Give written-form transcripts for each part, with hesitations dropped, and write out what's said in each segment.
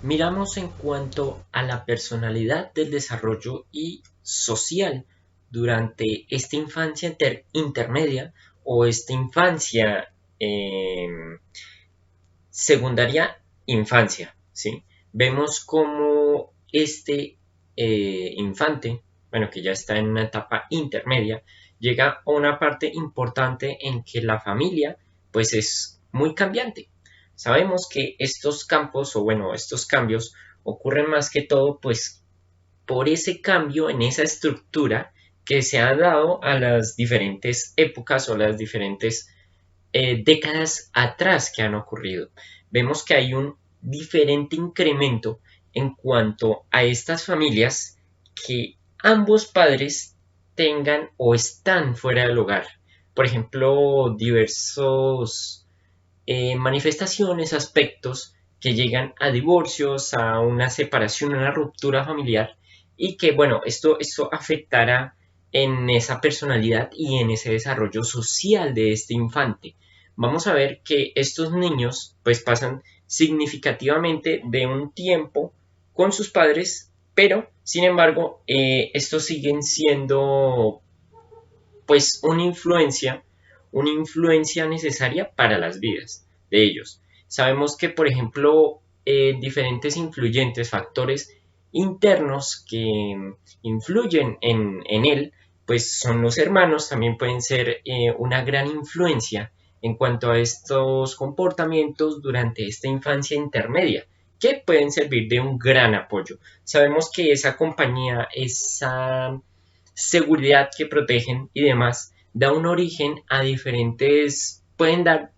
Miramos en cuanto a la personalidad del desarrollo y social durante esta infancia intermedia o esta infancia secundaria infancia, ¿sí? Vemos como este infante, bueno, que ya está en una etapa intermedia, llega a una parte importante en que la familia, pues es muy cambiante. Sabemos que estos campos, o bueno, estos cambios ocurren más que todo, pues, por ese cambio en esa estructura que se ha dado a las diferentes épocas o las diferentes décadas atrás que han ocurrido. Vemos que hay un diferente incremento en cuanto a estas familias que ambos padres tengan o están fuera del hogar. Por ejemplo, diversos manifestaciones, aspectos que llegan a divorcios, a una separación, a una ruptura familiar y que, bueno, esto afectará en esa personalidad y en ese desarrollo social de este infante. Vamos a ver que estos niños pues pasan significativamente de un tiempo con sus padres, pero sin embargo estos siguen siendo pues una influencia necesaria para las vidas de ellos. Sabemos que, por ejemplo, diferentes influyentes, factores internos que influyen en él, pues son los hermanos, también pueden ser una gran influencia en cuanto a estos comportamientos durante esta infancia intermedia, que pueden servir de un gran apoyo. Sabemos que esa compañía, esa seguridad que protegen y demás, da un origen a diferentes, pueden dar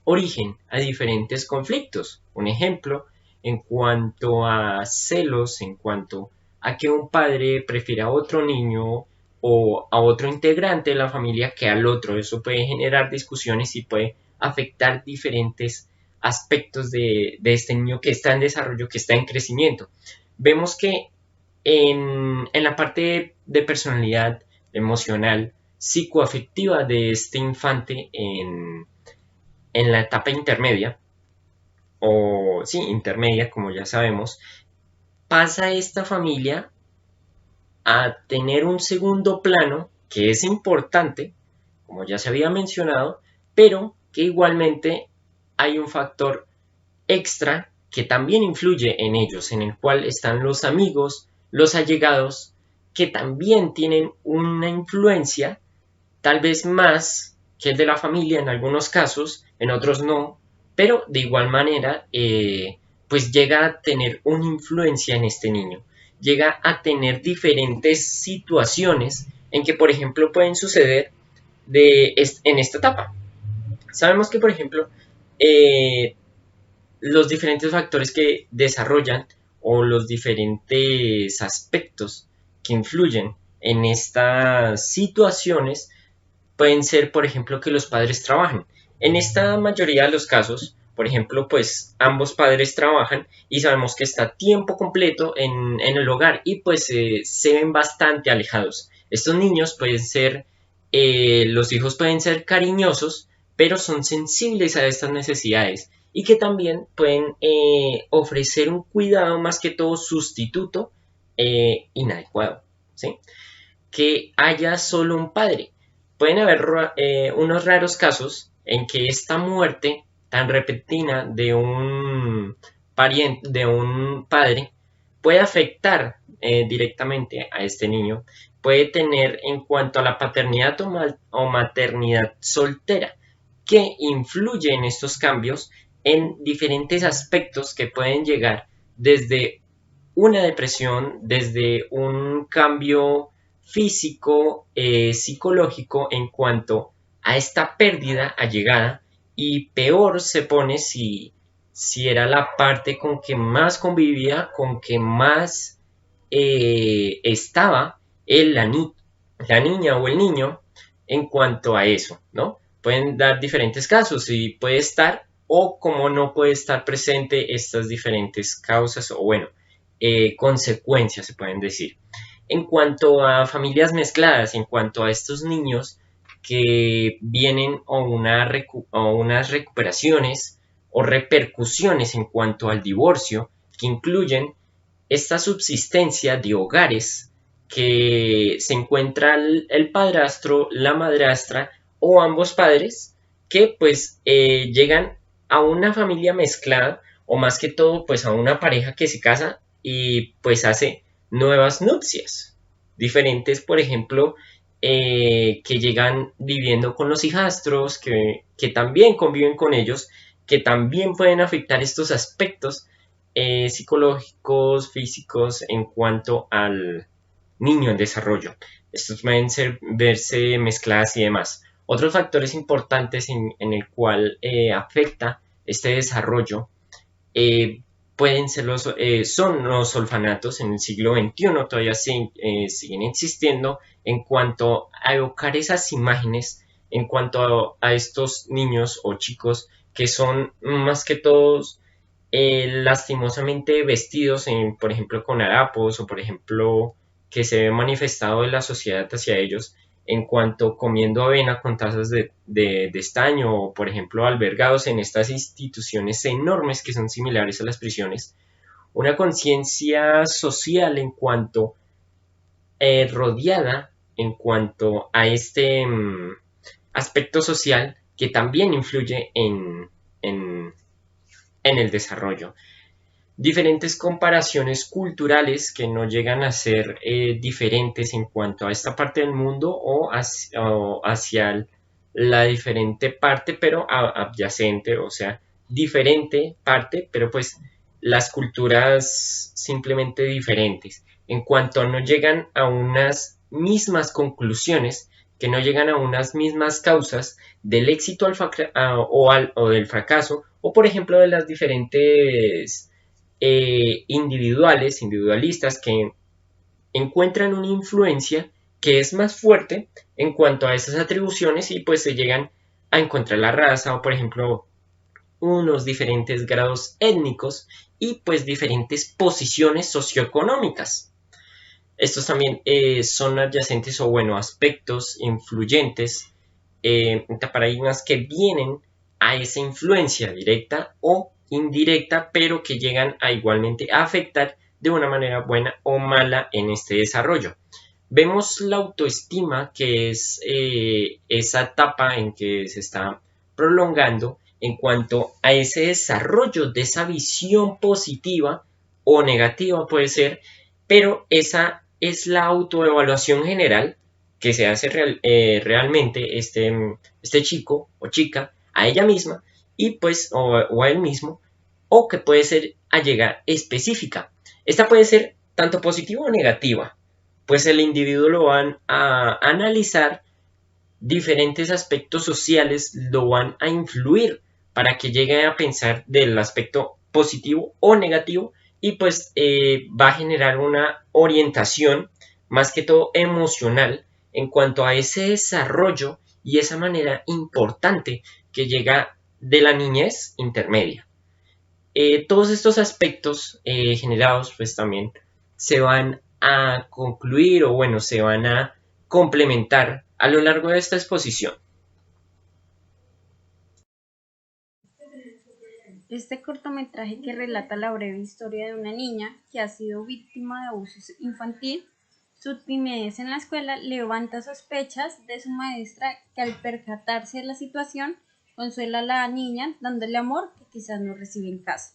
origen a diferentes conflictos. Un ejemplo, en cuanto a celos, en cuanto a que un padre prefiera a otro niño o a otro integrante de la familia que al otro. Eso puede generar discusiones y puede afectar diferentes aspectos de este niño que está en desarrollo, que está en crecimiento. Vemos que en la parte de personalidad emocional, psicoafectiva de este infante en la etapa intermedia, o sí, intermedia, como ya sabemos, pasa esta familia a tener un segundo plano que es importante, como ya se había mencionado, pero que igualmente hay un factor extra que también influye en ellos, en el cual están los amigos, los allegados, que también tienen una influencia, tal vez más que el de la familia en algunos casos, en otros no, pero de igual manera, pues llega a tener una influencia en este niño, llega a tener diferentes situaciones en que, por ejemplo, pueden suceder en esta etapa. Sabemos que, por ejemplo, los diferentes factores que desarrollan o los diferentes aspectos que influyen en estas situaciones pueden ser, por ejemplo, que los padres trabajen. En esta mayoría de los casos, por ejemplo, pues ambos padres trabajan y sabemos que está tiempo completo en el hogar y pues se ven bastante alejados. Estos niños pueden ser, los hijos pueden ser cariñosos, pero son sensibles a estas necesidades y que también pueden ofrecer un cuidado más que todo sustituto inadecuado, ¿sí? Que haya solo un padre. Pueden haber unos raros casos en que esta muerte tan repentina de un pariente, de un padre, puede afectar directamente a este niño, puede tener en cuanto a la paternidad o maternidad soltera, que influye en estos cambios en diferentes aspectos que pueden llegar desde una depresión, desde un cambio físico, psicológico en cuanto a esta pérdida allegada y peor se pone si era la parte con que más convivía, con que más estaba él, la niña o el niño en cuanto a eso, ¿no? Pueden dar diferentes casos y puede estar o como no puede estar presente estas diferentes causas o bueno, consecuencias se pueden decir. En cuanto a familias mezcladas, en cuanto a estos niños que vienen o unas recuperaciones o repercusiones en cuanto al divorcio, que incluyen esta subsistencia de hogares que se encuentra el padrastro, la madrastra o ambos padres que pues llegan a una familia mezclada o más que todo pues a una pareja que se casa y pues hace nuevas nupcias diferentes, por ejemplo, que llegan viviendo con los hijastros, que también conviven con ellos, que también pueden afectar estos aspectos psicológicos, físicos en cuanto al niño en desarrollo. Estos pueden verse mezcladas y demás. Otros factores importantes en el cual afecta este desarrollo pueden ser son los orfanatos en el siglo XXI, todavía siguen existiendo en cuanto a evocar esas imágenes, en cuanto a estos niños o chicos que son más que todos lastimosamente vestidos, por ejemplo, con harapos o, por ejemplo, que se ve manifestado en la sociedad hacia ellos en cuanto comiendo avena con tazas de estaño o, por ejemplo, albergados en estas instituciones enormes que son similares a las prisiones. Una conciencia social en cuanto rodeada en cuanto a este aspecto social que también influye en el desarrollo. Diferentes comparaciones culturales que no llegan a ser diferentes en cuanto a esta parte del mundo o hacia la diferente parte, pero adyacente, o sea, diferente parte, pero pues las culturas simplemente diferentes. En cuanto no llegan a unas mismas conclusiones, que no llegan a unas mismas causas del éxito o del fracaso, o por ejemplo de las diferentes individualistas que encuentran una influencia que es más fuerte en cuanto a esas atribuciones y pues se llegan a encontrar la raza o por ejemplo unos diferentes grados étnicos y pues diferentes posiciones socioeconómicas. Estos también son adyacentes o bueno aspectos influyentes paradigmas que vienen a esa influencia directa o indirecta, pero que llegan a igualmente a afectar de una manera buena o mala en este desarrollo. Vemos la autoestima, que es esa etapa en que se está prolongando en cuanto a ese desarrollo de esa visión positiva o negativa puede ser, pero esa es la autoevaluación general que se hace realmente este chico o chica a ella misma y pues o a él mismo, o que puede ser a llegar específica. Esta puede ser tanto positiva o negativa, pues el individuo lo van a analizar, diferentes aspectos sociales lo van a influir para que llegue a pensar del aspecto positivo o negativo y pues va a generar una orientación más que todo emocional en cuanto a ese desarrollo y esa manera importante que llega de la niñez intermedia. Todos estos aspectos generados pues también se van a concluir o bueno, se van a complementar a lo largo de esta exposición. Este cortometraje que relata la breve historia de una niña que ha sido víctima de abuso infantil, su timidez en la escuela levanta sospechas de su maestra que al percatarse de la situación consuela a la niña dándole amor que quizás no recibe en casa.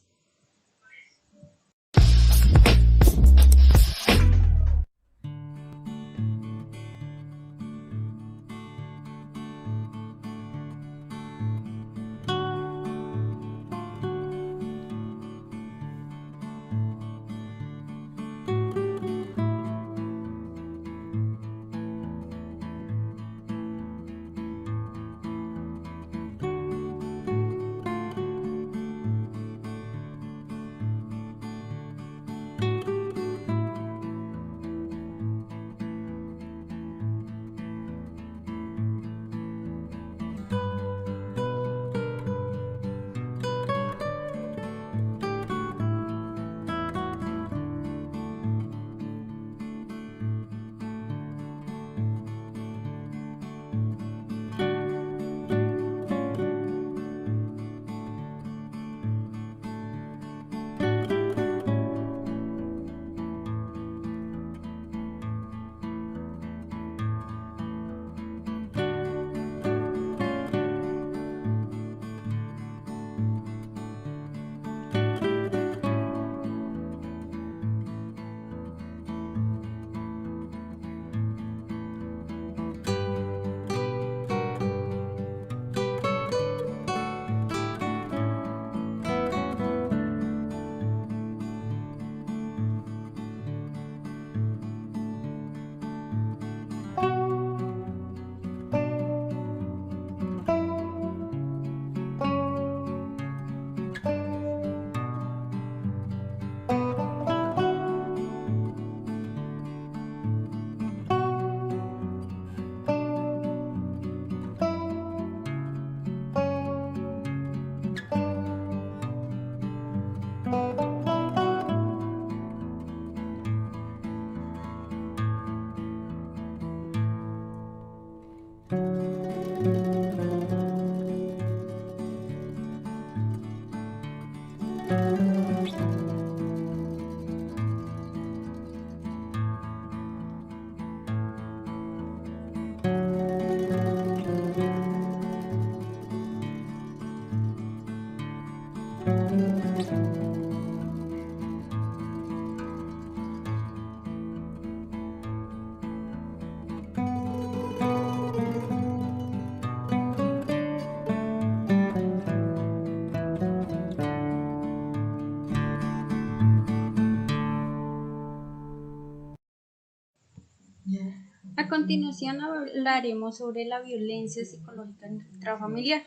continuación hablaremos sobre la violencia psicológica intrafamiliar.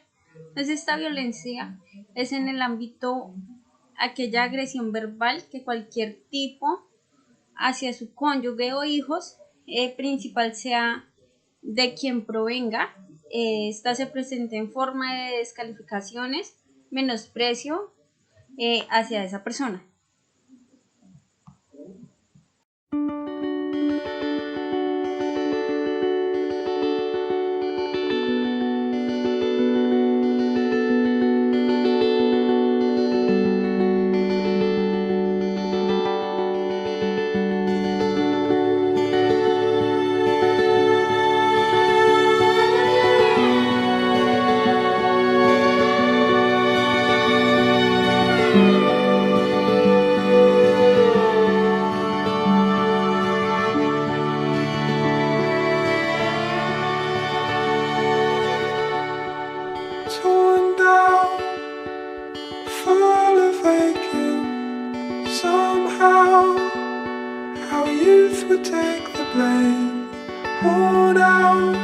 Pues esta violencia es en el ámbito aquella agresión verbal que cualquier tipo hacia su cónyuge o hijos, principal sea de quien provenga. Esta se presenta en forma de descalificaciones, menosprecio hacia esa persona. Torn down, full of aching. Somehow, our youth would take the blame. Worn out,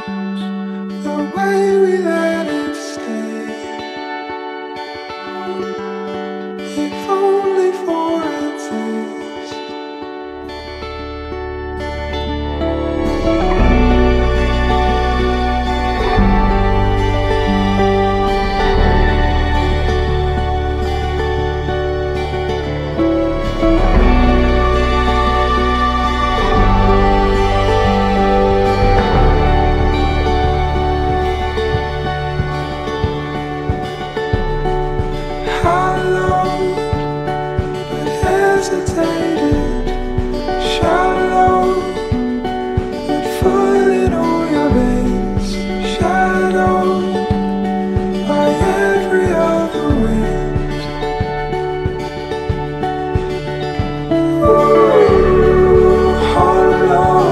the way we let it stay. If only for a taste. Hollow, but hesitated. Shallow, but full in all your veins. Shadowed by every other wind. Hollow,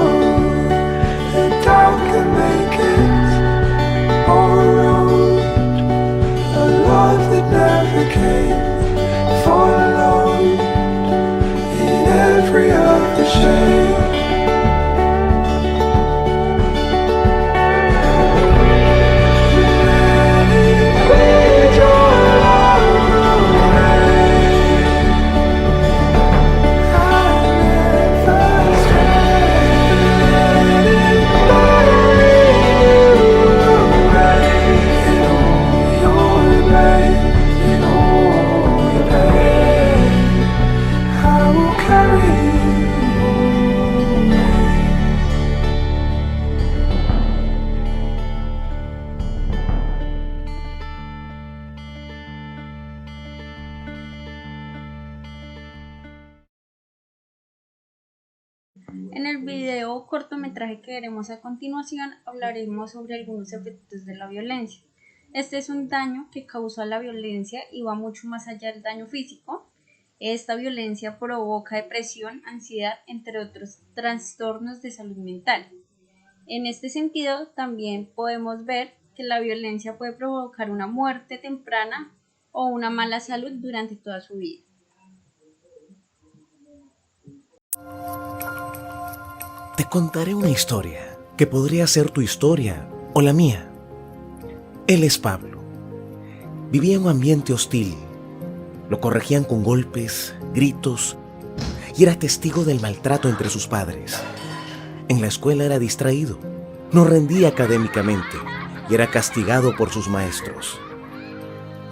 the doubt can make it. Borrowed, a love that never came. Followed in every other shade. Let it lead your love away. I never stray. Let it bury you away in all your pain, in all your pain. I will carry you away. En el video cortometraje que veremos a continuación hablaremos sobre algunos efectos de la violencia. Este es un daño que causa la violencia y va mucho más allá del daño físico. Esta violencia provoca depresión, ansiedad, entre otros trastornos de salud mental. En este sentido, también podemos ver que la violencia puede provocar una muerte temprana o una mala salud durante toda su vida. Te contaré una historia que podría ser tu historia o la mía. Él es Pablo. Vivía en un ambiente hostil. Lo corregían con golpes, gritos y era testigo del maltrato entre sus padres. En la escuela era distraído, no rendía académicamente y era castigado por sus maestros.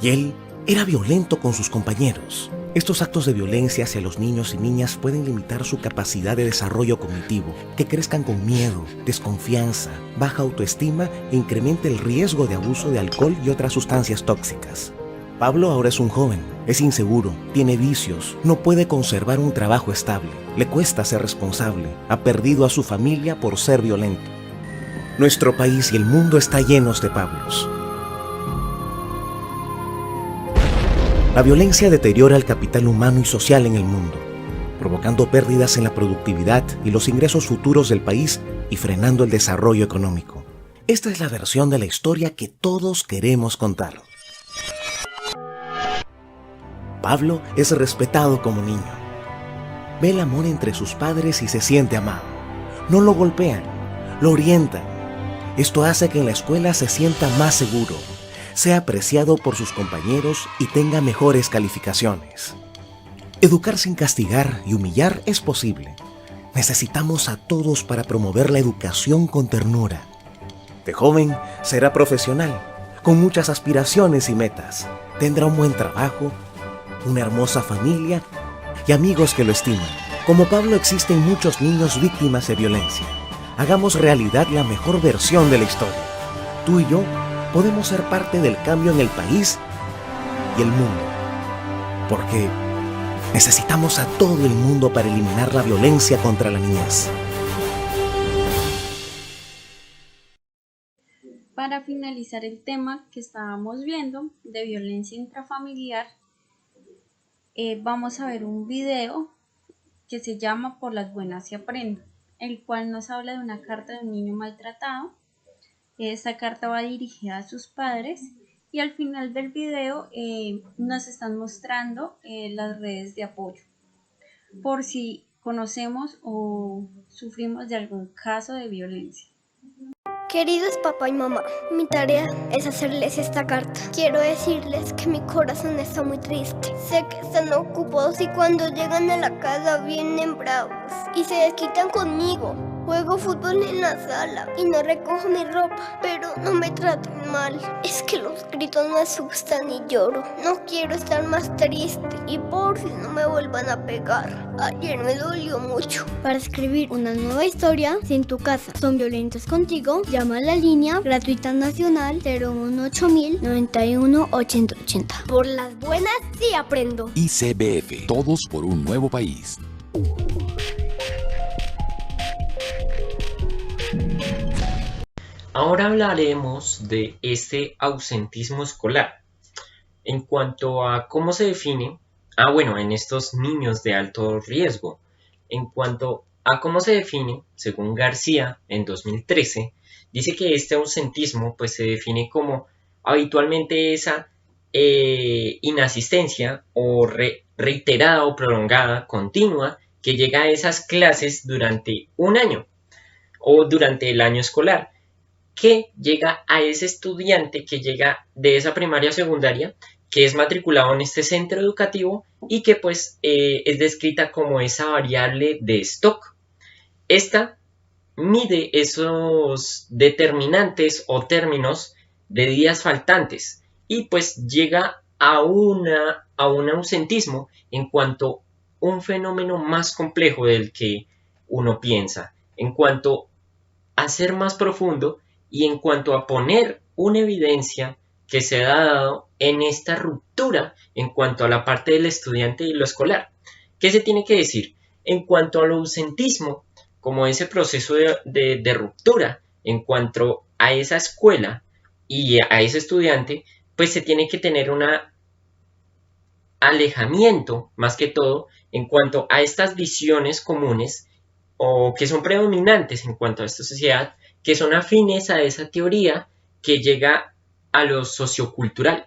Y él era violento con sus compañeros. Estos actos de violencia hacia los niños y niñas pueden limitar su capacidad de desarrollo cognitivo, que crezcan con miedo, desconfianza, baja autoestima e incremente el riesgo de abuso de alcohol y otras sustancias tóxicas. Pablo ahora es un joven, es inseguro, tiene vicios, no puede conservar un trabajo estable, le cuesta ser responsable, ha perdido a su familia por ser violento. Nuestro país y el mundo está llenos de Pablos. La violencia deteriora el capital humano y social en el mundo, provocando pérdidas en la productividad y los ingresos futuros del país y frenando el desarrollo económico. Esta es la versión de la historia que todos queremos contar. Pablo es respetado como niño. Ve el amor entre sus padres y se siente amado. No lo golpean, lo orientan. Esto hace que en la escuela se sienta más seguro, sea apreciado por sus compañeros y tenga mejores calificaciones. Educar sin castigar y humillar es posible. Necesitamos a todos para promover la educación con ternura. De joven será profesional, con muchas aspiraciones y metas. Tendrá un buen trabajo, una hermosa familia y amigos que lo estiman. Como Pablo, existen muchos niños víctimas de violencia. Hagamos realidad la mejor versión de la historia. Tú y yo podemos ser parte del cambio en el país y el mundo. Porque necesitamos a todo el mundo para eliminar la violencia contra la niñez. Para finalizar el tema que estábamos viendo de violencia intrafamiliar, vamos a ver un video que se llama Por las buenas se aprende, el cual nos habla de una carta de un niño maltratado. Esta carta va dirigida a sus padres y al final del video nos están mostrando las redes de apoyo por si conocemos o sufrimos de algún caso de violencia. Queridos papá y mamá, mi tarea es hacerles esta carta. Quiero decirles que mi corazón está muy triste. Sé que están ocupados y cuando llegan a la casa vienen bravos y se desquitan conmigo. Juego fútbol en la sala y no recojo mi ropa, pero no me traten mal. Es que los gritos me asustan y lloro. No quiero estar más triste y por si no me vuelvan a pegar. Ayer me dolió mucho. Para escribir una nueva historia, si en tu casa son violentos contigo, llama a la línea gratuita nacional 018 91 8080. Por las buenas sí aprendo. ICBF, todos por un nuevo país. Ahora hablaremos de este ausentismo escolar. En cuanto a cómo se define, en estos niños de alto riesgo. En cuanto a cómo se define, según García, en 2013, dice que este ausentismo pues, se define como habitualmente esa inasistencia o reiterada o prolongada, continua, que llega a esas clases durante un año o durante el año escolar, que llega a ese estudiante que llega de esa primaria a secundaria, que es matriculado en este centro educativo y que pues es descrita como esa variable de stock. Esta mide esos determinantes o términos de días faltantes y pues llega a un ausentismo en cuanto a un fenómeno más complejo del que uno piensa, en cuanto a ser más profundo y en cuanto a poner una evidencia que se ha dado en esta ruptura en cuanto a la parte del estudiante y lo escolar. ¿Qué se tiene que decir? En cuanto al ausentismo, como ese proceso de ruptura en cuanto a esa escuela y a ese estudiante, pues se tiene que tener un alejamiento, más que todo, en cuanto a estas visiones comunes o que son predominantes en cuanto a esta sociedad, que son afines a esa teoría que llega a lo sociocultural,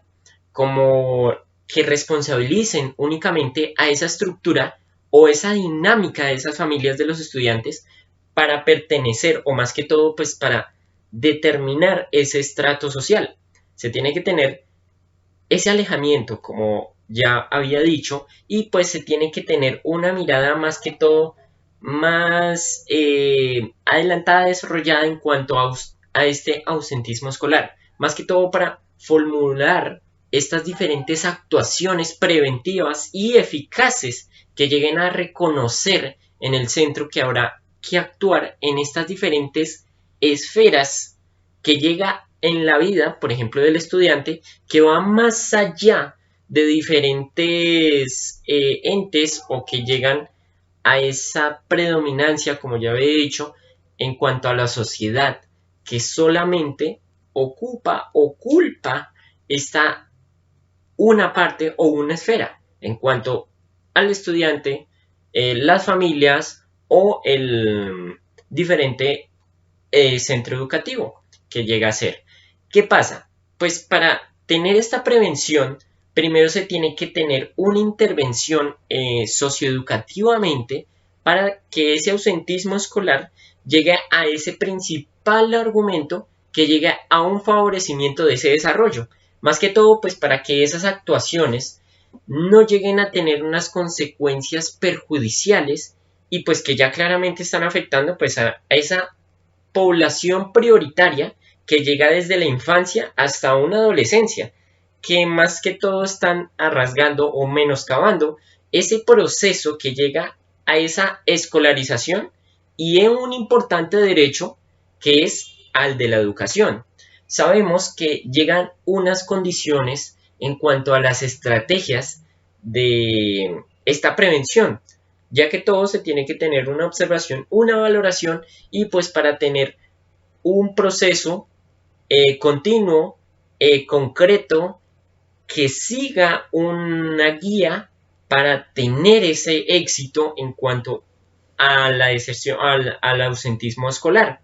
como que responsabilicen únicamente a esa estructura o esa dinámica de esas familias de los estudiantes para pertenecer, o más que todo, pues para determinar ese estrato social. Se tiene que tener ese alejamiento, como ya había dicho, y pues se tiene que tener una mirada más que todo más adelantada, desarrollada en cuanto a este ausentismo escolar, más que todo para formular estas diferentes actuaciones preventivas y eficaces que lleguen a reconocer en el centro que habrá que actuar en estas diferentes esferas que llega en la vida, por ejemplo, del estudiante, que va más allá de diferentes entes o que llegan a esa predominancia, como ya había dicho, en cuanto a la sociedad, que solamente ocupa o culpa esta una parte o una esfera en cuanto al estudiante, las familias o el diferente centro educativo que llega a ser. ¿Qué pasa? Pues para tener esta prevención, primero se tiene que tener una intervención socioeducativamente para que ese ausentismo escolar llegue a ese principal argumento que llegue a un favorecimiento de ese desarrollo. Más que todo, pues para que esas actuaciones no lleguen a tener unas consecuencias perjudiciales y pues que ya claramente están afectando pues a esa población prioritaria que llega desde la infancia hasta una adolescencia, que más que todo están rasgando o menoscabando ese proceso que llega a esa escolarización y en un importante derecho que es al de la educación. Sabemos que llegan unas condiciones en cuanto a las estrategias de esta prevención, ya que todo se tiene que tener una observación, una valoración y pues para tener un proceso continuo, concreto, que siga una guía para tener ese éxito en cuanto a la deserción, al ausentismo escolar.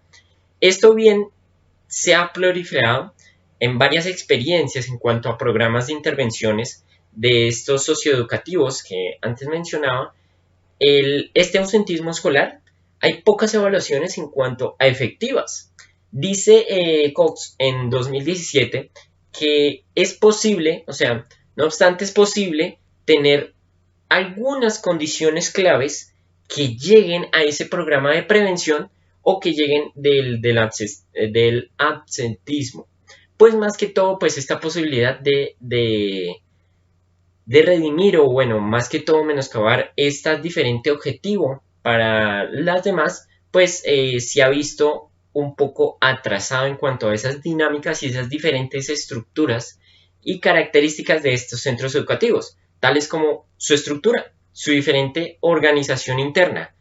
Esto bien se ha proliferado en varias experiencias en cuanto a programas de intervenciones de estos socioeducativos que antes mencionaba. Este ausentismo escolar, hay pocas evaluaciones en cuanto a efectivas. Dice Cox en 2017 que es posible, o sea, no obstante es posible tener algunas condiciones claves que lleguen a ese programa de prevención o que lleguen del absentismo. Pues más que todo, pues esta posibilidad de redimir o bueno, más que todo menoscabar este diferente objetivo para las demás, pues se ha visto un poco atrasado en cuanto a esas dinámicas y esas diferentes estructuras y características de estos centros educativos, tales como su estructura, su diferente organización interna,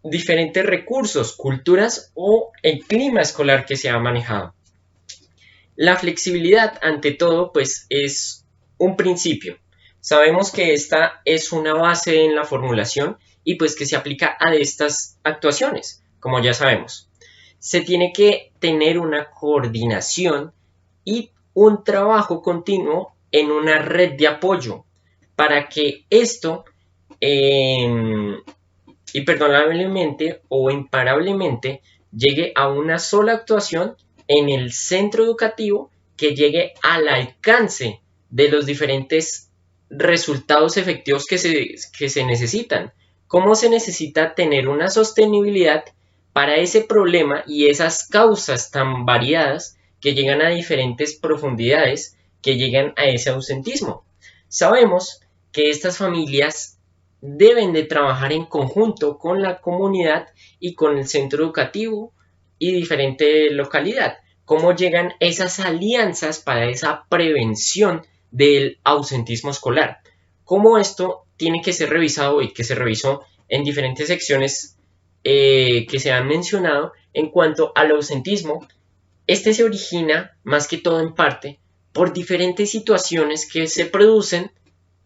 diferentes recursos, culturas o el clima escolar que se ha manejado. La flexibilidad, ante todo, pues es un principio. Sabemos que esta es una base en la formulación y pues que se aplica a estas actuaciones, como ya sabemos. Se tiene que tener una coordinación y un trabajo continuo en una red de apoyo para que esto imperdonablemente o imparablemente llegue a una sola actuación en el centro educativo que llegue al alcance de los diferentes resultados efectivos que se necesitan. ¿Cómo se necesita tener una sostenibilidad para ese problema y esas causas tan variadas que llegan a diferentes profundidades que llegan a ese ausentismo? Sabemos que estas familias deben de trabajar en conjunto con la comunidad y con el centro educativo y diferente localidad. ¿Cómo llegan esas alianzas para esa prevención del ausentismo escolar? ¿Cómo esto tiene que ser revisado y que se revisó en diferentes secciones que se han mencionado en cuanto al ausentismo? Este se origina más que todo en parte por diferentes situaciones que se producen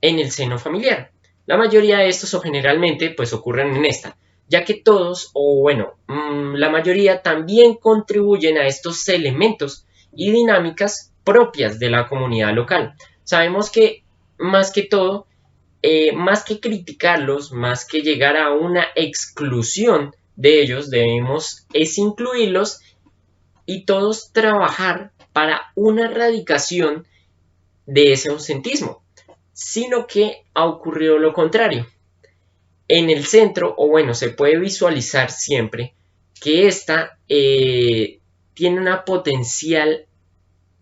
en el seno familiar. La mayoría de estos o generalmente pues ocurren en esta, ya que todos o bueno, la mayoría también contribuyen a estos elementos y dinámicas propias de la comunidad local. Sabemos que más que todo, más que criticarlos, más que llegar a una exclusión de ellos, debemos es incluirlos y todos trabajar para una erradicación de ese ausentismo, sino que ha ocurrido lo contrario. En el centro, o bueno, se puede visualizar siempre que esta tiene una potencial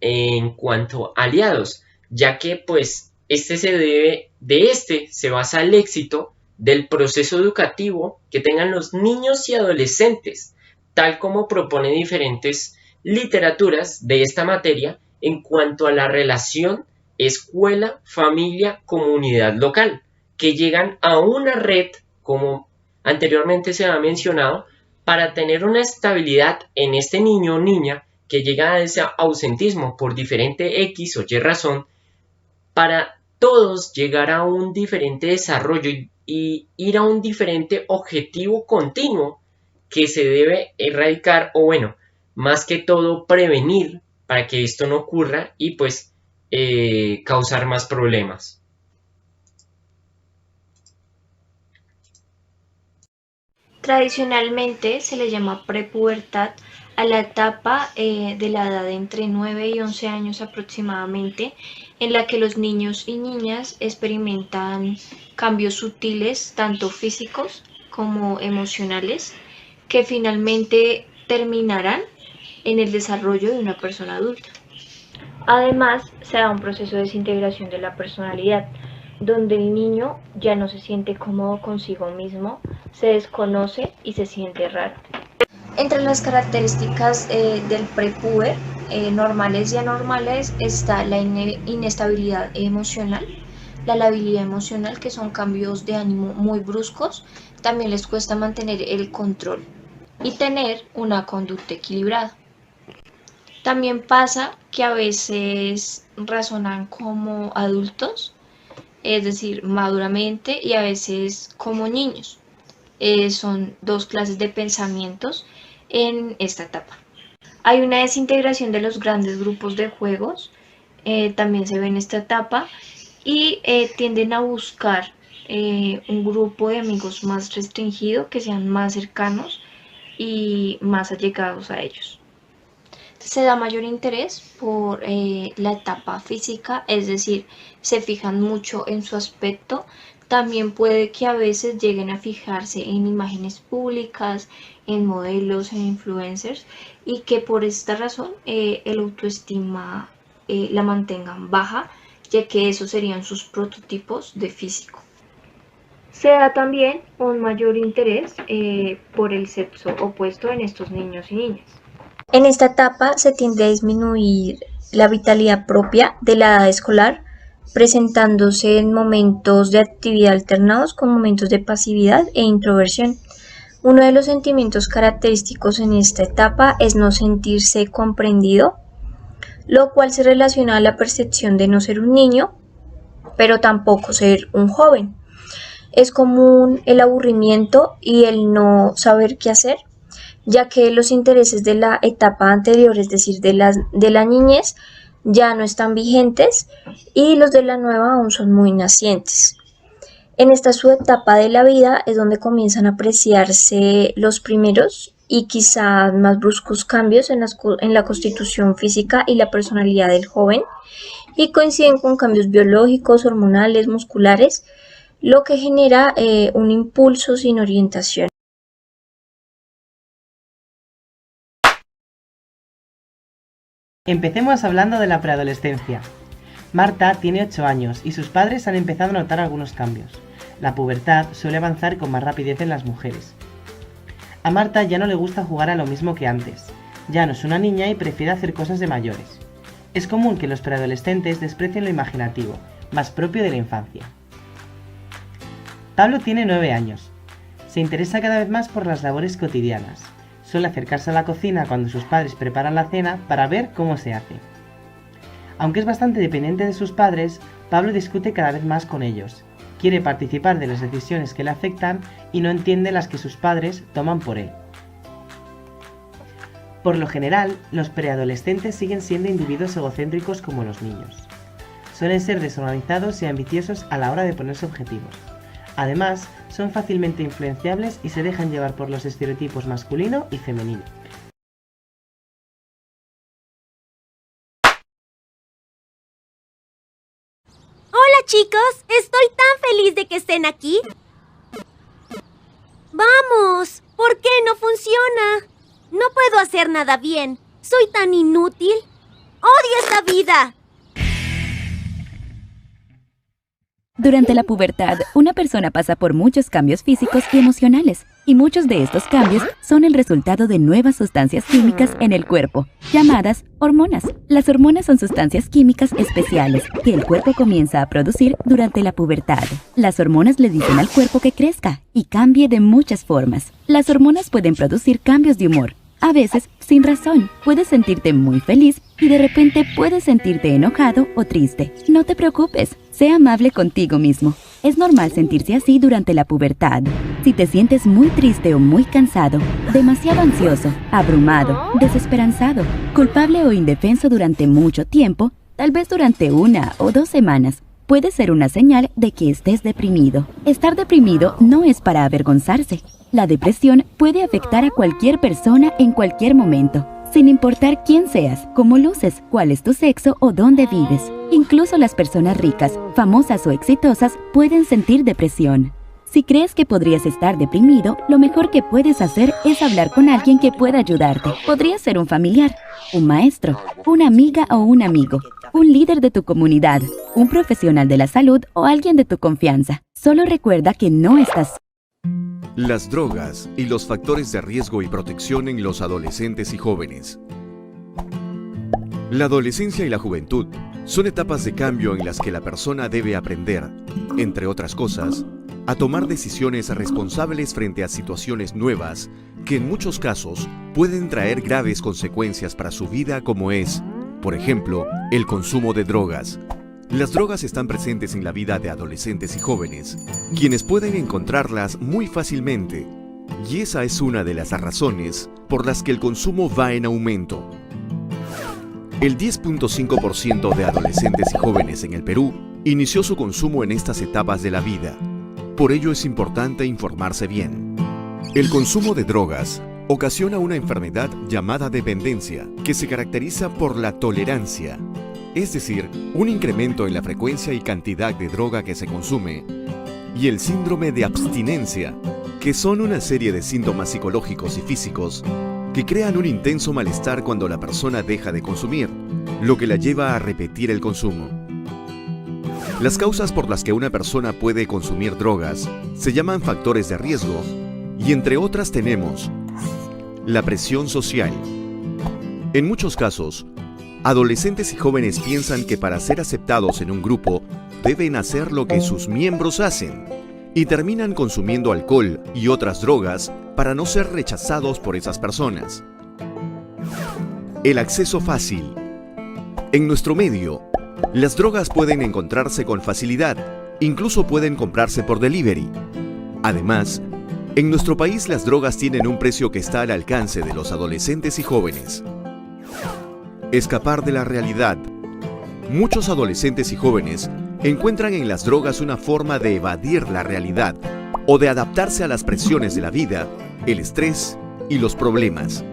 en cuanto a aliados, ya que pues se basa el éxito del proceso educativo que tengan los niños y adolescentes, tal como propone diferentes literaturas de esta materia en cuanto a la relación escuela, familia, comunidad local, que llegan a una red, como anteriormente se ha mencionado, para tener una estabilidad en este niño o niña que llega a ese ausentismo por diferente X o Y razón, para todos llegar a un diferente desarrollo y ir a un diferente objetivo continuo que se debe erradicar o bueno, más que todo prevenir para que esto no ocurra y pues causar más problemas. Tradicionalmente se le llama prepubertad a la etapa de la edad de entre 9 y 11 años aproximadamente, en la que los niños y niñas experimentan cambios sutiles, tanto físicos como emocionales, que finalmente terminarán en el desarrollo de una persona adulta. Además, se da un proceso de desintegración de la personalidad, donde el niño ya no se siente cómodo consigo mismo, se desconoce y se siente raro. Entre las características del prepuber, normales y anormales, está la inestabilidad emocional, la labilidad emocional, que son cambios de ánimo muy bruscos. También les cuesta mantener el control y tener una conducta equilibrada. También pasa que a veces razonan como adultos, es decir, maduramente, y a veces como niños. Son dos clases de pensamientos en esta etapa. Hay una desintegración de los grandes grupos de juegos, también se ve en esta etapa, y tienden a buscar un grupo de amigos más restringido, que sean más cercanos y más allegados a ellos. Se da mayor interés por la etapa física, es decir, se fijan mucho en su aspecto. También puede que a veces lleguen a fijarse en imágenes públicas, en modelos, en influencers, y que por esta razón el autoestima la mantengan baja, ya que esos serían sus prototipos de físico. Se da también un mayor interés por el sexo opuesto en estos niños y niñas. En esta etapa se tiende a disminuir la vitalidad propia de la edad escolar, presentándose en momentos de actividad alternados con momentos de pasividad e introversión. Uno de los sentimientos característicos en esta etapa es no sentirse comprendido, lo cual se relaciona a la percepción de no ser un niño, pero tampoco ser un joven. Es común el aburrimiento y el no saber qué hacer, ya que los intereses de la etapa anterior, es decir, de la niñez, ya no están vigentes y los de la nueva aún son muy nacientes. En esta subetapa de la vida es donde comienzan a apreciarse los primeros y quizás más bruscos cambios en la constitución física y la personalidad del joven, y coinciden con cambios biológicos, hormonales, musculares, lo que genera un impulso sin orientación. Empecemos hablando de la preadolescencia. Marta tiene 8 años y sus padres han empezado a notar algunos cambios. La pubertad suele avanzar con más rapidez en las mujeres. A Marta ya no le gusta jugar a lo mismo que antes. Ya no es una niña y prefiere hacer cosas de mayores. Es común que los preadolescentes desprecien lo imaginativo, más propio de la infancia. Pablo tiene 9 años. Se interesa cada vez más por las labores cotidianas. Suele acercarse a la cocina cuando sus padres preparan la cena para ver cómo se hace. Aunque es bastante dependiente de sus padres, Pablo discute cada vez más con ellos. Quiere participar de las decisiones que le afectan y no entiende las que sus padres toman por él. Por lo general, los preadolescentes siguen siendo individuos egocéntricos como los niños. Suelen ser desorganizados y ambiciosos a la hora de ponerse objetivos. Además, son fácilmente influenciables y se dejan llevar por los estereotipos masculino y femenino. Hola chicos, estoy tan feliz de que estén aquí. ¡Vamos! ¿Por qué no funciona? No puedo hacer nada bien. Soy tan inútil. ¡Odio esta vida! Durante la pubertad, una persona pasa por muchos cambios físicos y emocionales, y muchos de estos cambios son el resultado de nuevas sustancias químicas en el cuerpo, llamadas hormonas. Las hormonas son sustancias químicas especiales que el cuerpo comienza a producir durante la pubertad. Las hormonas le dicen al cuerpo que crezca y cambie de muchas formas. Las hormonas pueden producir cambios de humor. A veces, sin razón, puedes sentirte muy feliz y de repente puedes sentirte enojado o triste. No te preocupes, sé amable contigo mismo. Es normal sentirse así durante la pubertad. Si te sientes muy triste o muy cansado, demasiado ansioso, abrumado, desesperanzado, culpable o indefenso durante mucho tiempo, tal vez durante 1 o 2 semanas, puede ser una señal de que estés deprimido. Estar deprimido no es para avergonzarse. La depresión puede afectar a cualquier persona en cualquier momento, sin importar quién seas, cómo luces, cuál es tu sexo o dónde vives. Incluso las personas ricas, famosas o exitosas pueden sentir depresión. Si crees que podrías estar deprimido, lo mejor que puedes hacer es hablar con alguien que pueda ayudarte. Podría ser un familiar, un maestro, una amiga o un amigo, un líder de tu comunidad, un profesional de la salud o alguien de tu confianza. Solo recuerda que no estás. Las drogas y los factores de riesgo y protección en los adolescentes y jóvenes. La adolescencia y la juventud son etapas de cambio en las que la persona debe aprender, entre otras cosas, a tomar decisiones responsables frente a situaciones nuevas que en muchos casos pueden traer graves consecuencias para su vida, como es, por ejemplo, el consumo de drogas. Las drogas están presentes en la vida de adolescentes y jóvenes, quienes pueden encontrarlas muy fácilmente, y esa es una de las razones por las que el consumo va en aumento. El 10.5% de adolescentes y jóvenes en el Perú inició su consumo en estas etapas de la vida. Por ello es importante informarse bien. El consumo de drogas ocasiona una enfermedad llamada dependencia, que se caracteriza por la tolerancia, es decir, un incremento en la frecuencia y cantidad de droga que se consume, y el síndrome de abstinencia, que son una serie de síntomas psicológicos y físicos que crean un intenso malestar cuando la persona deja de consumir, lo que la lleva a repetir el consumo. Las causas por las que una persona puede consumir drogas se llaman factores de riesgo, y entre otras tenemos la presión social. En muchos casos, adolescentes y jóvenes piensan que para ser aceptados en un grupo deben hacer lo que sus miembros hacen y terminan consumiendo alcohol y otras drogas para no ser rechazados por esas personas. El acceso fácil. En nuestro medio, las drogas pueden encontrarse con facilidad, incluso pueden comprarse por delivery. Además, en nuestro país las drogas tienen un precio que está al alcance de los adolescentes y jóvenes. Escapar de la realidad. Muchos adolescentes y jóvenes encuentran en las drogas una forma de evadir la realidad o de adaptarse a las presiones de la vida, el estrés y los problemas.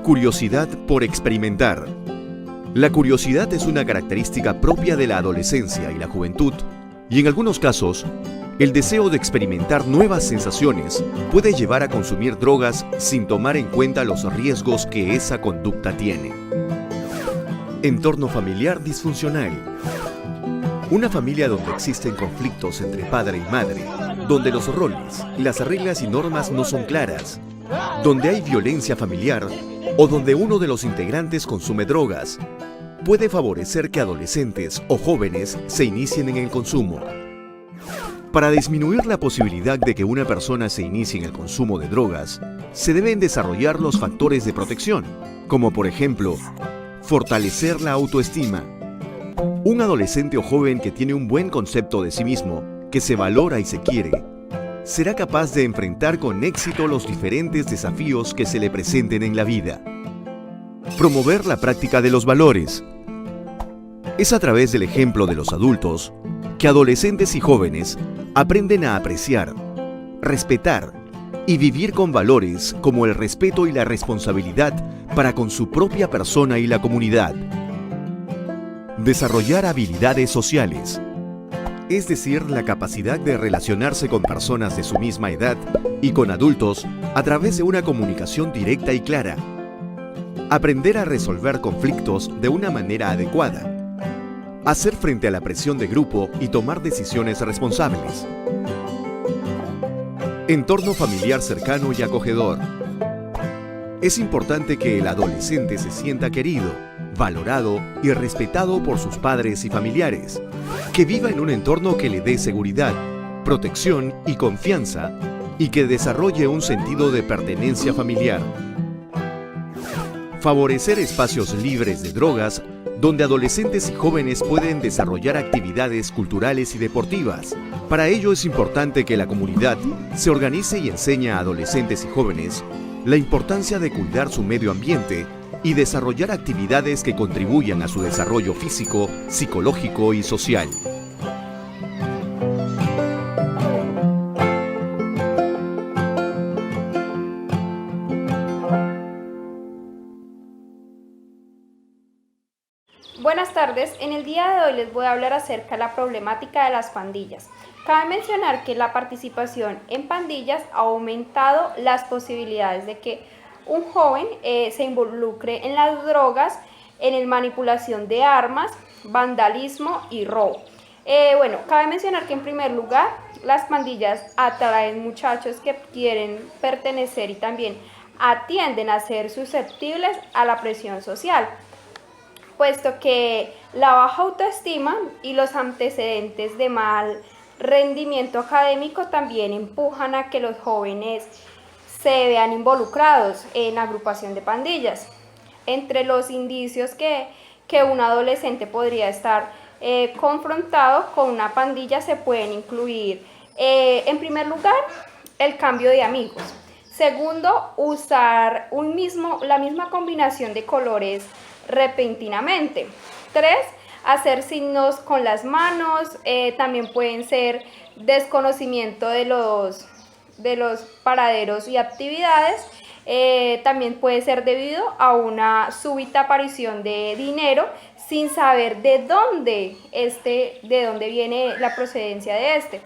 Curiosidad por experimentar. La curiosidad es una característica propia de la adolescencia y la juventud, y en algunos casos, el deseo de experimentar nuevas sensaciones puede llevar a consumir drogas sin tomar en cuenta los riesgos que esa conducta tiene. Entorno familiar disfuncional. Una familia donde existen conflictos entre padre y madre, donde los roles, las reglas y normas no son claras, donde hay violencia familiar o donde uno de los integrantes consume drogas, puede favorecer que adolescentes o jóvenes se inicien en el consumo. Para disminuir la posibilidad de que una persona se inicie en el consumo de drogas, se deben desarrollar los factores de protección, como por ejemplo, fortalecer la autoestima. Un adolescente o joven que tiene un buen concepto de sí mismo, que se valora y se quiere, será capaz de enfrentar con éxito los diferentes desafíos que se le presenten en la vida. Promover la práctica de los valores. Es a través del ejemplo de los adultos que adolescentes y jóvenes aprenden a apreciar, respetar y vivir con valores como el respeto y la responsabilidad para con su propia persona y la comunidad. Desarrollar habilidades sociales, es decir, la capacidad de relacionarse con personas de su misma edad y con adultos a través de una comunicación directa y clara. Aprender a resolver conflictos de una manera adecuada. Hacer frente a la presión de grupo y tomar decisiones responsables. Entorno familiar cercano y acogedor. Es importante que el adolescente se sienta querido, valorado y respetado por sus padres y familiares, que viva en un entorno que le dé seguridad, protección y confianza, y que desarrolle un sentido de pertenencia familiar. Favorecer espacios libres de drogas, donde adolescentes y jóvenes pueden desarrollar actividades culturales y deportivas. Para ello es importante que la comunidad se organice y enseñe a adolescentes y jóvenes la importancia de cuidar su medio ambiente y desarrollar actividades que contribuyan a su desarrollo físico, psicológico y social. Buenas tardes, en el día de hoy les voy a hablar acerca de la problemática de las pandillas. Cabe mencionar que la participación en pandillas ha aumentado las posibilidades de que un joven se involucre en las drogas, en la manipulación de armas, vandalismo y robo. Cabe mencionar que en primer lugar las pandillas atraen muchachos que quieren pertenecer y también tienden a ser susceptibles a la presión social, puesto que la baja autoestima y los antecedentes de mal rendimiento académico también empujan a que los jóvenes se vean involucrados en la agrupación de pandillas. Entre los indicios que un adolescente podría estar confrontado con una pandilla se pueden incluir, en primer lugar, el cambio de amigos. Segundo, usar la misma combinación de colores repentinamente. 3, hacer signos con las manos. También pueden ser desconocimiento de los paraderos y actividades. También puede ser debido a una súbita aparición de dinero sin saber de dónde viene la procedencia de este.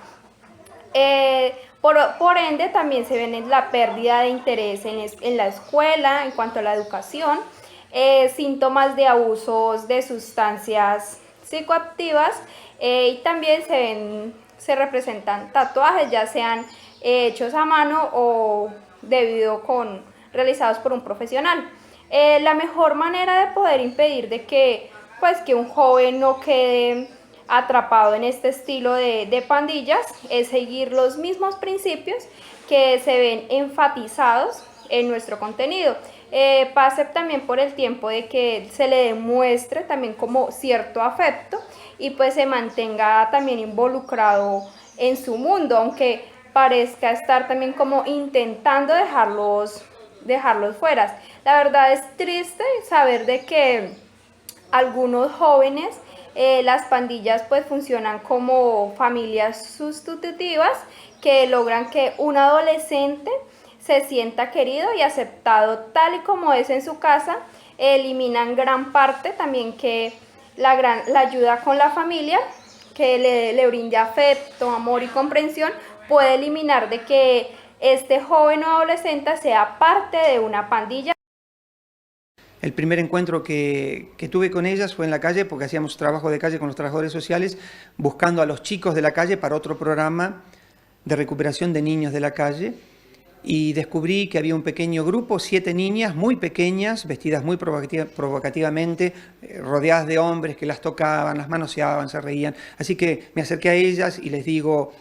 Por ende, también se ven la pérdida de interés en la escuela en cuanto a la educación, síntomas de abusos de sustancias psicoactivas, y también se representan tatuajes, ya sean hechos a mano o realizados por un profesional. La mejor manera de poder impedir de que un joven no quede atrapado en este estilo de pandillas es seguir los mismos principios que se ven enfatizados en nuestro contenido. Pase también por el tiempo de que se le demuestre también como cierto afecto y pues se mantenga también involucrado en su mundo, aunque parezca estar también como intentando dejarlos fuera. La verdad es triste saber de que algunos jóvenes, las pandillas pues funcionan como familias sustitutivas que logran que un adolescente se sienta querido y aceptado tal y como es en su casa. Eliminan gran parte también que la ayuda con la familia, que le brinde afecto, amor y comprensión, puede eliminar de que este joven o adolescente sea parte de una pandilla. El primer encuentro que tuve con ellas fue en la calle, porque hacíamos trabajo de calle con los trabajadores sociales, buscando a los chicos de la calle para otro programa de recuperación de niños de la calle. Y descubrí que había un pequeño grupo, 7 niñas muy pequeñas, vestidas muy provocativamente, rodeadas de hombres que las tocaban, las manoseaban, se reían. Así que me acerqué a ellas y les digo,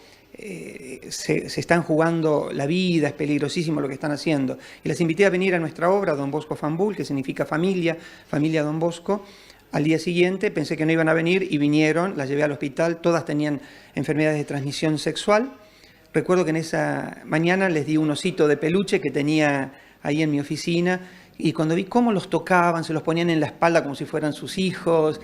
se están jugando la vida, es peligrosísimo lo que están haciendo. Y las invité a venir a nuestra obra, Don Bosco Fambul, que significa familia Don Bosco. Al día siguiente pensé que no iban a venir y vinieron, las llevé al hospital, todas tenían enfermedades de transmisión sexual. Recuerdo que en esa mañana les di un osito de peluche que tenía ahí en mi oficina y cuando vi cómo los tocaban, se los ponían en la espalda como si fueran sus hijos,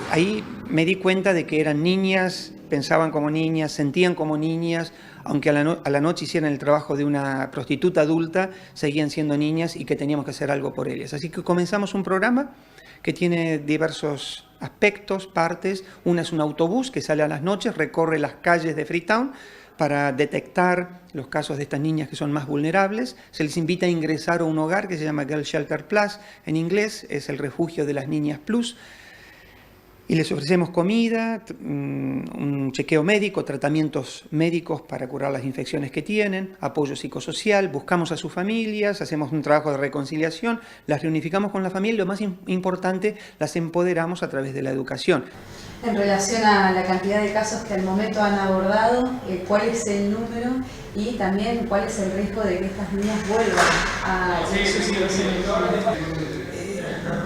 ahí me di cuenta de que eran niñas, pensaban como niñas, sentían como niñas, aunque a la noche hicieran el trabajo de una prostituta adulta, seguían siendo niñas y que teníamos que hacer algo por ellas. Así que comenzamos un programa que tiene diversos aspectos, partes. Una es un autobús que sale a las noches, recorre las calles de Freetown para detectar los casos de estas niñas que son más vulnerables. Se les invita a ingresar a un hogar que se llama Girl Shelter Plus, en inglés es el refugio de las niñas Plus, y les ofrecemos comida, un chequeo médico, tratamientos médicos para curar las infecciones que tienen, apoyo psicosocial, buscamos a sus familias, hacemos un trabajo de reconciliación, las reunificamos con la familia y lo más importante, las empoderamos a través de la educación. En relación a la cantidad de casos que al momento han abordado, ¿cuál es el número y también cuál es el riesgo de que estas niñas vuelvan a su situación?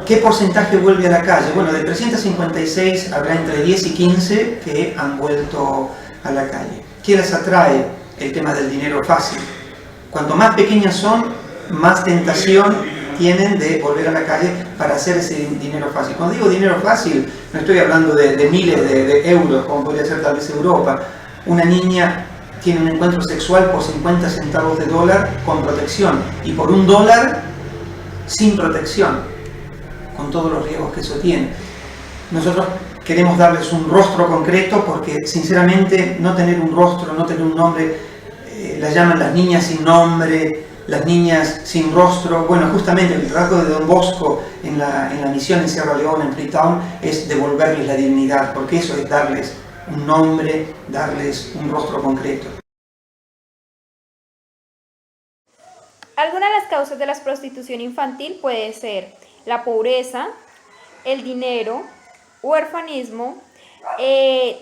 ¿Qué porcentaje vuelve a la calle? Bueno, de 356 habrá entre 10 y 15 que han vuelto a la calle. ¿Qué les atrae? El tema del dinero fácil. Cuanto más pequeñas son, más tentación tienen de volver a la calle para hacer ese dinero fácil. Cuando digo dinero fácil, no estoy hablando de miles de euros, como podría ser tal vez Europa. Una niña tiene un encuentro sexual por 50 centavos de dólar con protección y por $1 sin protección, con todos los riesgos que eso tiene. Nosotros queremos darles un rostro concreto porque sinceramente no tener un rostro, no tener un nombre, las llaman las niñas sin nombre, las niñas sin rostro. Bueno, justamente el trabajo de Don Bosco en la misión en Sierra Leona, en Freetown, es devolverles la dignidad, porque eso es darles un nombre, darles un rostro concreto. Algunas de las causas de la prostitución infantil puede ser la pobreza, el dinero, huerfanismo,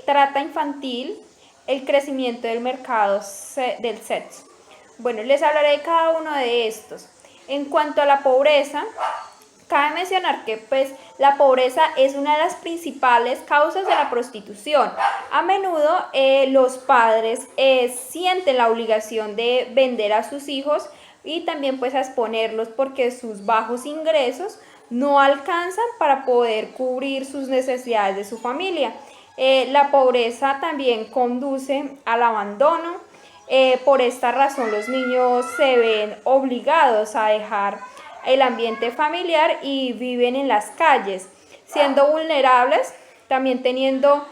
trata infantil, el crecimiento del mercado del sexo. Bueno, les hablaré de cada uno de estos. En cuanto a la pobreza, cabe mencionar que pues, la pobreza es una de las principales causas de la prostitución. A menudo los padres sienten la obligación de vender a sus hijos y también pues a exponerlos porque sus bajos ingresos no alcanzan para poder cubrir sus necesidades de su familia. La pobreza también conduce al abandono. Por esta razón los niños se ven obligados a dejar el ambiente familiar y viven en las calles, siendo vulnerables, también teniendo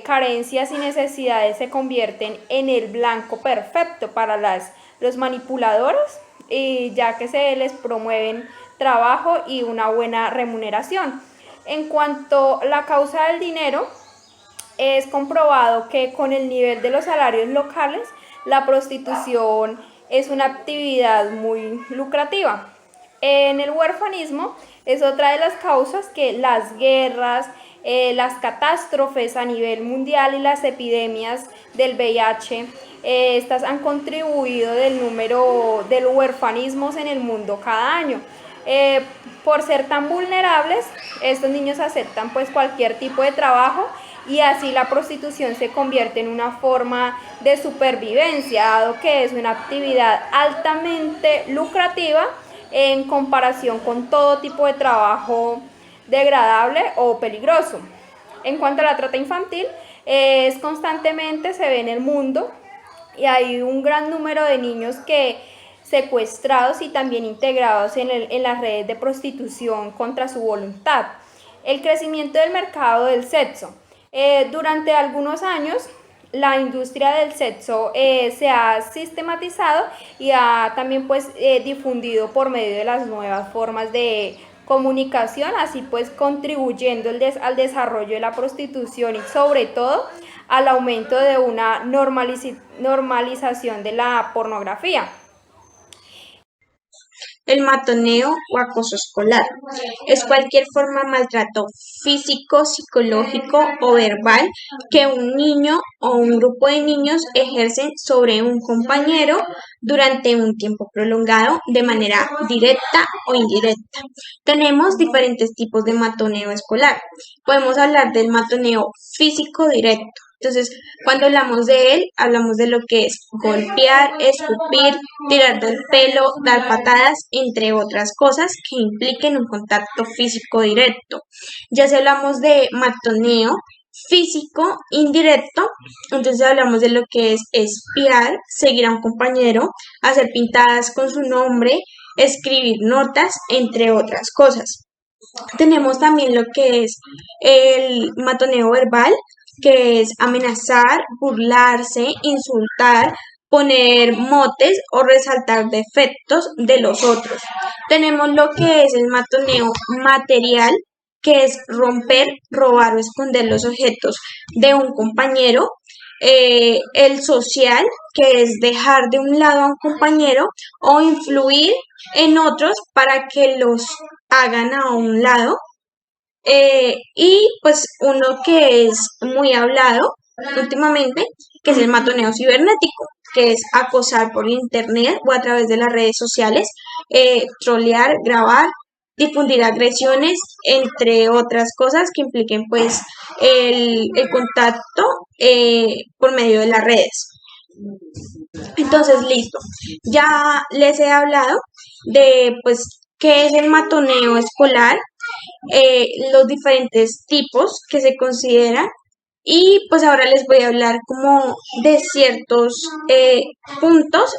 carencias y necesidades, se convierten en el blanco perfecto para los manipuladores, ya que se les promueven trabajo y una buena remuneración. En cuanto a la causa del dinero, es comprobado que con el nivel de los salarios locales, la prostitución es una actividad muy lucrativa. En el huerfanismo es otra de las causas que las guerras, las catástrofes a nivel mundial y las epidemias del VIH, estas han contribuido del número de huerfanismos en el mundo cada año. Por ser tan vulnerables, estos niños aceptan pues cualquier tipo de trabajo y así la prostitución se convierte en una forma de supervivencia, dado que es una actividad altamente lucrativa en comparación con todo tipo de trabajo degradable o peligroso. En cuanto a la trata infantil, constantemente se ve en el mundo y hay un gran número de niños que secuestrados y también integrados en las redes de prostitución contra su voluntad. El crecimiento del mercado del sexo. Durante algunos años la industria del sexo se ha sistematizado y ha también pues difundido por medio de las nuevas formas de comunicación, así pues contribuyendo al desarrollo de la prostitución y sobre todo al aumento de una normalización de la pornografía. El matoneo o acoso escolar es cualquier forma de maltrato físico, psicológico o verbal que un niño o un grupo de niños ejercen sobre un compañero durante un tiempo prolongado de manera directa o indirecta. Tenemos diferentes tipos de matoneo escolar. Podemos hablar del matoneo físico directo. Entonces, cuando hablamos de él, hablamos de lo que es golpear, escupir, tirar del pelo, dar patadas, entre otras cosas que impliquen un contacto físico directo. Ya si hablamos de matoneo físico indirecto, entonces hablamos de lo que es espiar, seguir a un compañero, hacer pintadas con su nombre, escribir notas, entre otras cosas. Tenemos también lo que es el matoneo verbal, que es amenazar, burlarse, insultar, poner motes o resaltar defectos de los otros. Tenemos lo que es el matoneo material, que es romper, robar o esconder los objetos de un compañero. El social, que es dejar de un lado a un compañero o influir en otros para que los hagan a un lado. Y pues uno que es muy hablado últimamente, que es el matoneo cibernético, que es acosar por internet o a través de las redes sociales, trolear, grabar, difundir agresiones, entre otras cosas que impliquen pues el contacto por medio de las redes. Entonces, listo, ya les he hablado de pues qué es el matoneo escolar, los diferentes tipos que se consideran y pues ahora les voy a hablar como de ciertos puntos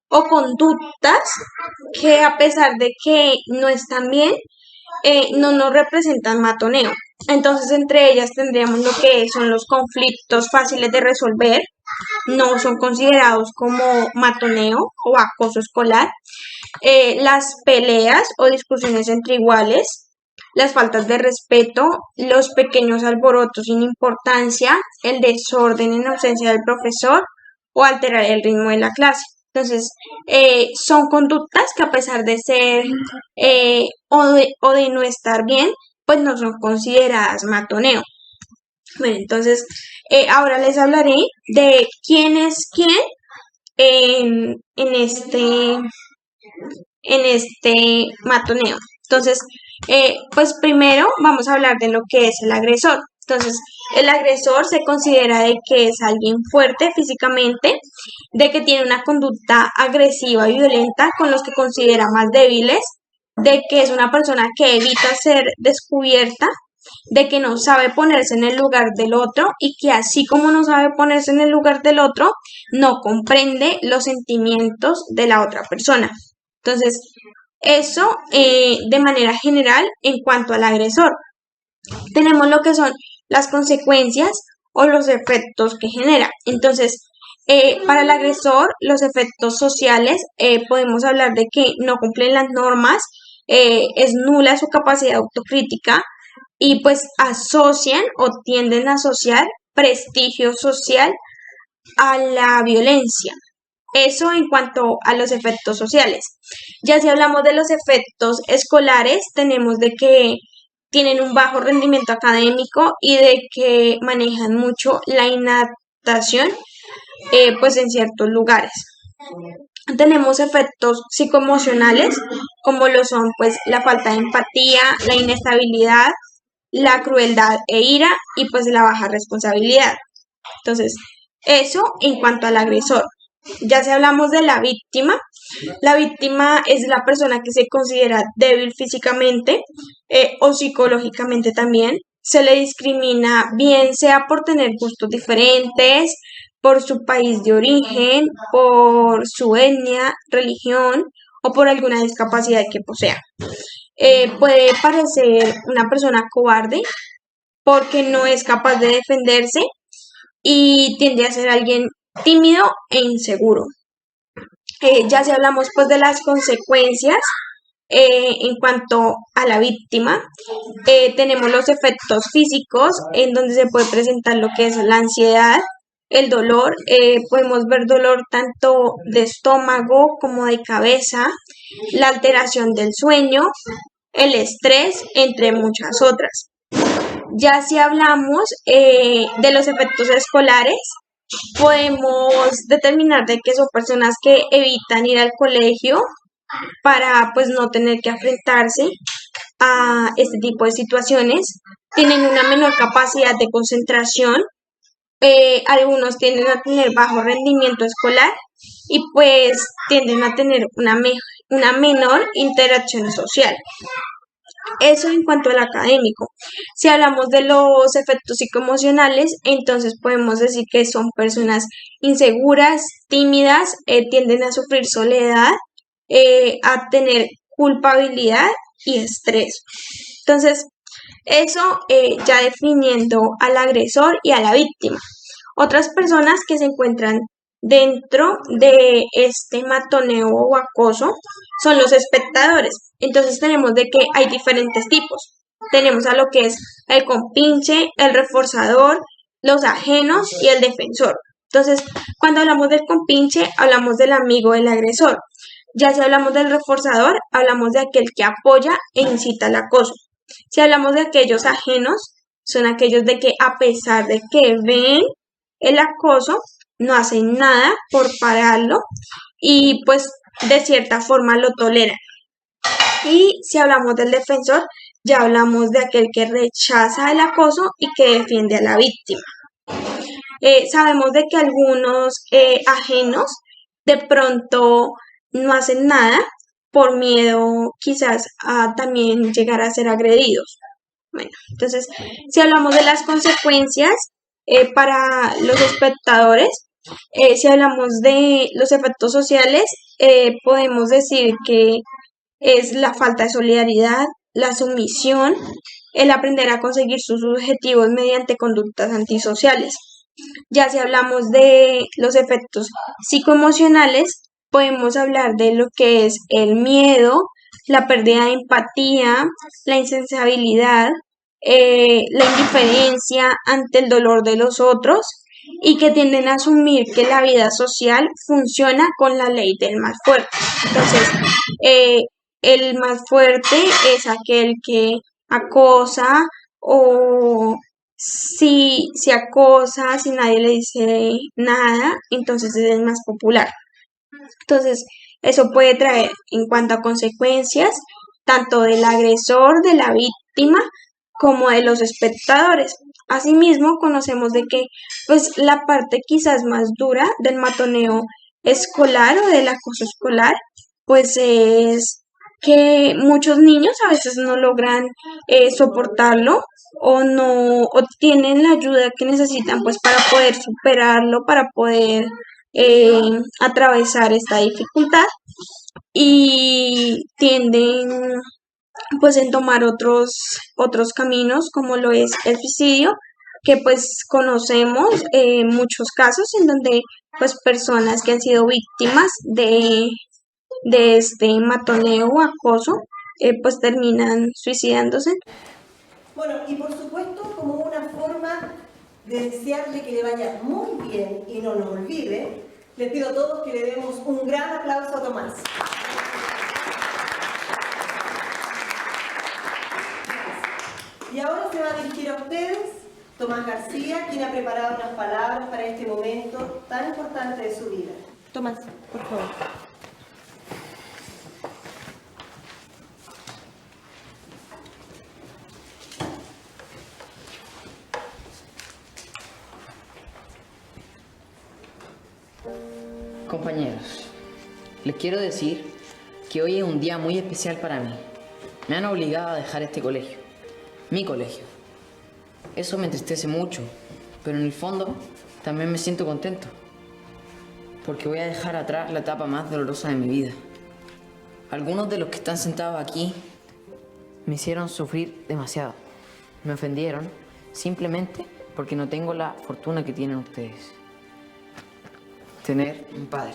o conductas que a pesar de que no están bien, no nos representan matoneo. Entonces, entre ellas tendríamos lo que son los conflictos fáciles de resolver, no son considerados como matoneo o acoso escolar. Las peleas o discusiones entre iguales, las faltas de respeto, los pequeños alborotos sin importancia, el desorden en ausencia del profesor o alterar el ritmo de la clase. Entonces, son conductas que a pesar de ser o de no estar bien, pues no son consideradas matoneo. Bueno, entonces, ahora les hablaré de quién es quién en este matoneo. Entonces, pues primero vamos a hablar de lo que es el agresor. Entonces, el agresor se considera de que es alguien fuerte físicamente, de que tiene una conducta agresiva y violenta con los que considera más débiles, de que es una persona que evita ser descubierta, de que no sabe ponerse en el lugar del otro y que así como no sabe ponerse en el lugar del otro, no comprende los sentimientos de la otra persona. Entonces, eso de manera general en cuanto al agresor. Tenemos lo que son las consecuencias o los efectos que genera. Entonces, para el agresor, los efectos sociales, podemos hablar de que no cumplen las normas, es nula su capacidad autocrítica y pues asocian o tienden a asociar prestigio social a la violencia. Eso en cuanto a los efectos sociales. Ya si hablamos de los efectos escolares, tenemos de que tienen un bajo rendimiento académico y de que manejan mucho la inadaptación pues en ciertos lugares. Tenemos efectos psicoemocionales como lo son pues la falta de empatía, la inestabilidad, la crueldad e ira y pues la baja responsabilidad. Entonces, eso en cuanto al agresor. Ya si hablamos de la víctima es la persona que se considera débil físicamente o psicológicamente también. Se le discrimina bien sea por tener gustos diferentes, por su país de origen, por su etnia, religión o por alguna discapacidad que posea. Puede parecer una persona cobarde porque no es capaz de defenderse y tiende a ser alguien tímido e inseguro. Ya si hablamos pues de las consecuencias en cuanto a la víctima, tenemos los efectos físicos en donde se puede presentar lo que es la ansiedad, el dolor, podemos ver dolor tanto de estómago como de cabeza, la alteración del sueño, el estrés, entre muchas otras. Ya si hablamos de los efectos escolares, podemos determinar de que son personas que evitan ir al colegio para pues no tener que enfrentarse a este tipo de situaciones, tienen una menor capacidad de concentración, algunos tienden a tener bajo rendimiento escolar y pues tienden a tener una menor interacción social. Eso en cuanto al académico. Si hablamos de los efectos psicoemocionales, entonces podemos decir que son personas inseguras, tímidas, tienden a sufrir soledad, a tener culpabilidad y estrés. Entonces, eso ya definiendo al agresor y a la víctima. Otras personas que se encuentran dentro de este matoneo o acoso son los espectadores. Entonces tenemos de que hay diferentes tipos. Tenemos a lo que es el compinche, el reforzador, los ajenos y el defensor. Entonces, cuando hablamos del compinche, hablamos del amigo del agresor. Ya si hablamos del reforzador, hablamos de aquel que apoya e incita al acoso. Si hablamos de aquellos ajenos, son aquellos de que a pesar de que ven el acoso, no hacen nada por pararlo y pues de cierta forma lo toleran. Y si hablamos del defensor, ya hablamos de aquel que rechaza el acoso y que defiende a la víctima. Sabemos de que algunos ajenos de pronto no hacen nada por miedo quizás a también llegar a ser agredidos. Bueno, entonces, si hablamos de las consecuencias para los espectadores, si hablamos de los efectos sociales, podemos decir que es la falta de solidaridad, la sumisión, el aprender a conseguir sus objetivos mediante conductas antisociales. Ya si hablamos de los efectos psicoemocionales, podemos hablar de lo que es el miedo, la pérdida de empatía, la insensibilidad, la indiferencia ante el dolor de los otros y que tienden a asumir que la vida social funciona con la ley del más fuerte. Entonces, el más fuerte es aquel que acosa o si acosa, si nadie le dice nada, entonces es el más popular. Entonces, eso puede traer en cuanto a consecuencias tanto del agresor, de la víctima, como de los espectadores. Asimismo, conocemos de que pues la parte quizás más dura del matoneo escolar o del acoso escolar, pues es que muchos niños a veces no logran soportarlo o no obtienen la ayuda que necesitan pues para poder superarlo, para poder atravesar esta dificultad y tienden pues en tomar otros caminos como lo es el suicidio, que pues conocemos muchos casos en donde pues personas que han sido víctimas de este matoneo o acoso pues terminan suicidándose. Bueno, y por supuesto como una forma de desearle que le vaya muy bien y no nos olvide, les pido a todos que le demos un gran aplauso a Tomás. Y ahora se va a dirigir a ustedes Tomás García, quien ha preparado unas palabras para este momento tan importante de su vida. Tomás, por favor. Compañeros, les quiero decir que hoy es un día muy especial para mí. Me han obligado a dejar este colegio, mi colegio. Eso me entristece mucho, pero en el fondo también me siento contento, porque voy a dejar atrás la etapa más dolorosa de mi vida. Algunos de los que están sentados aquí me hicieron sufrir demasiado. Me ofendieron simplemente porque no tengo la fortuna que tienen ustedes. Tener un padre.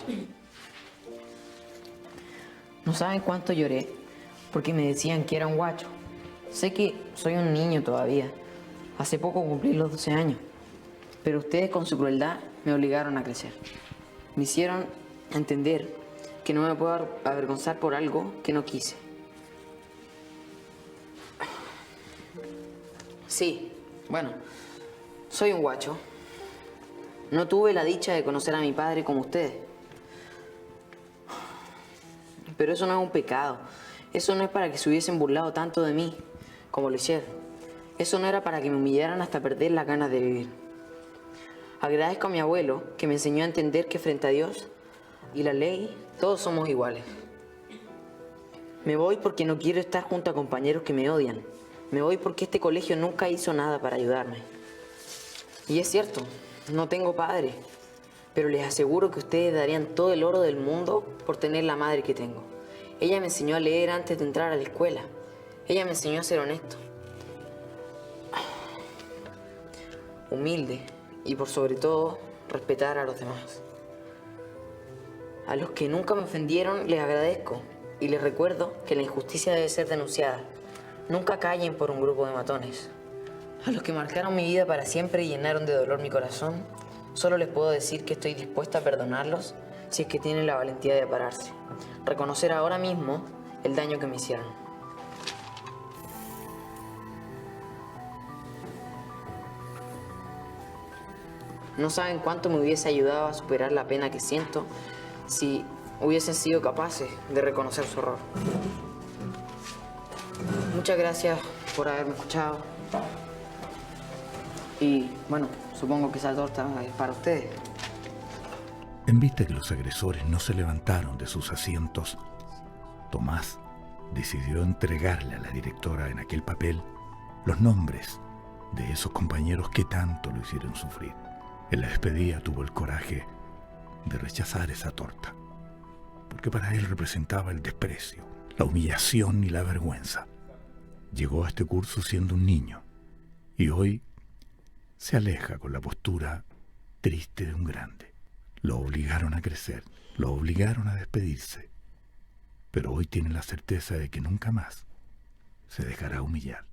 No saben cuánto lloré porque me decían que era un guacho. Sé que soy un niño todavía. Hace poco cumplí los 12 años. Pero ustedes con su crueldad me obligaron a crecer. Me hicieron entender que no me puedo avergonzar por algo que no quise. Sí, bueno, soy un guacho. No tuve la dicha de conocer a mi padre como ustedes. Pero eso no es un pecado. Eso no es para que se hubiesen burlado tanto de mí como lo hicieron. Eso no era para que me humillaran hasta perder las ganas de vivir. Agradezco a mi abuelo que me enseñó a entender que frente a Dios y la ley todos somos iguales. Me voy porque no quiero estar junto a compañeros que me odian. Me voy porque este colegio nunca hizo nada para ayudarme. Y es cierto, no tengo padre, pero les aseguro que ustedes darían todo el oro del mundo por tener la madre que tengo. Ella me enseñó a leer antes de entrar a la escuela. Ella me enseñó a ser honesto, humilde y por sobre todo respetar a los demás. A los que nunca me ofendieron les agradezco y les recuerdo que la injusticia debe ser denunciada. Nunca callen por un grupo de matones. A los que marcaron mi vida para siempre y llenaron de dolor mi corazón, solo les puedo decir que estoy dispuesta a perdonarlos si es que tienen la valentía de pararse. Reconocer ahora mismo el daño que me hicieron. No saben cuánto me hubiese ayudado a superar la pena que siento si hubiesen sido capaces de reconocer su error. Muchas gracias por haberme escuchado. Y bueno, supongo que esa torta es para ustedes. En vista que los agresores no se levantaron de sus asientos, Tomás decidió entregarle a la directora en aquel papel los nombres de esos compañeros que tanto lo hicieron sufrir. En la despedida tuvo el coraje de rechazar esa torta, porque para él representaba el desprecio, la humillación y la vergüenza. Llegó a este curso siendo un niño y hoy se aleja con la postura triste de un grande. Lo obligaron a crecer, lo obligaron a despedirse, pero hoy tiene la certeza de que nunca más se dejará humillar.